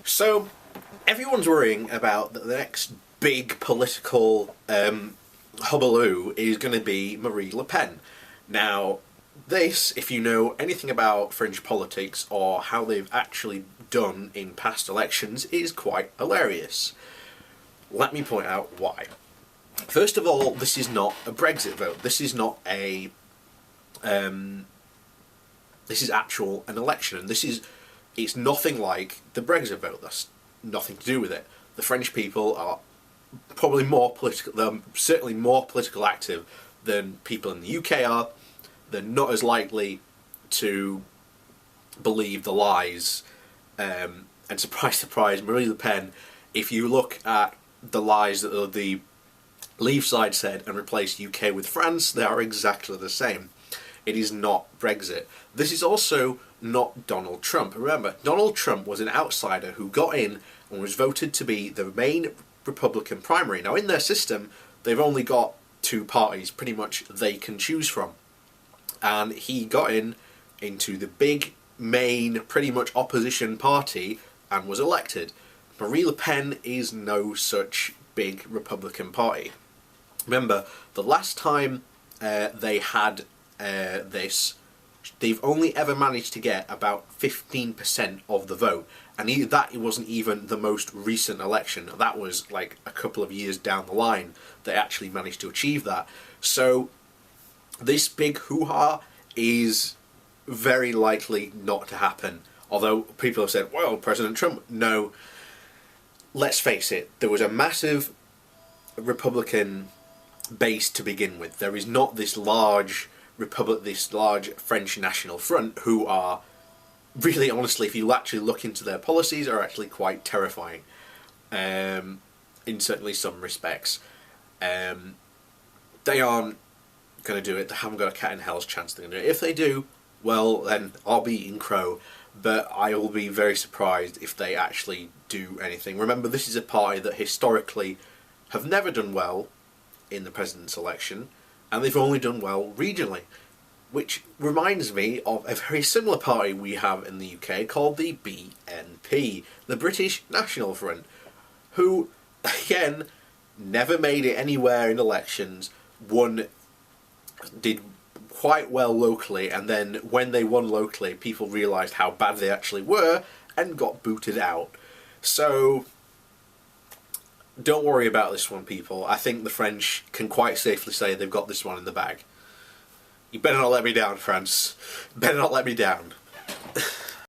So, everyone's worrying about the next big political hullabaloo is going to be Marie Le Pen. Now, this, if you know anything about French politics or how they've actually done in past elections, is quite hilarious. Let me point out why. First of all, this is not a Brexit vote. This is not a... this is actual an election, and it's nothing like the Brexit vote. That's nothing to do with it. The French people are probably more political, they're certainly more political active than people in the UK are. They're not as likely to believe the lies, and surprise, surprise, Marie Le Pen, if you look at the lies that the Leave side said and replace UK with France, they are exactly the same. It is not Brexit. This is also not Donald Trump. Remember, Donald Trump was an outsider who got in and was voted to be the main Republican primary. Now, in their system, they've only got two parties, pretty much, they can choose from. And he got into the big, main, pretty much opposition party and was elected. Marie Le Pen is no such big Republican party. Remember, the last time they had this, they've only ever managed to get about 15% of the vote, and that wasn't even the most recent election. That was like a couple of years down the line they actually managed to achieve that. So this big hoo-ha is very likely not to happen. Although people have said, well, President Trump, no. Let's face it, there was a massive Republican base to begin with. There is not this large this large French National Front who are really, honestly, if you actually look into their policies, are actually quite terrifying in certainly some respects. They aren't going to do it. They haven't got a cat in hell's chance they're going to do it. If they do, well, then I'll be eating crow, but I will be very surprised if they actually do anything. Remember, this is a party that historically have never done well in the president's election, and they've only done well regionally, which reminds me of a very similar party we have in the UK called the BNP, the British National Front, who, again, never made it anywhere in elections, did quite well locally, and then when they won locally, people realised how bad they actually were and got booted out. So don't worry about this one, people. I think the French can quite safely say they've got this one in the bag. You better not let me down, France. Better not let me down.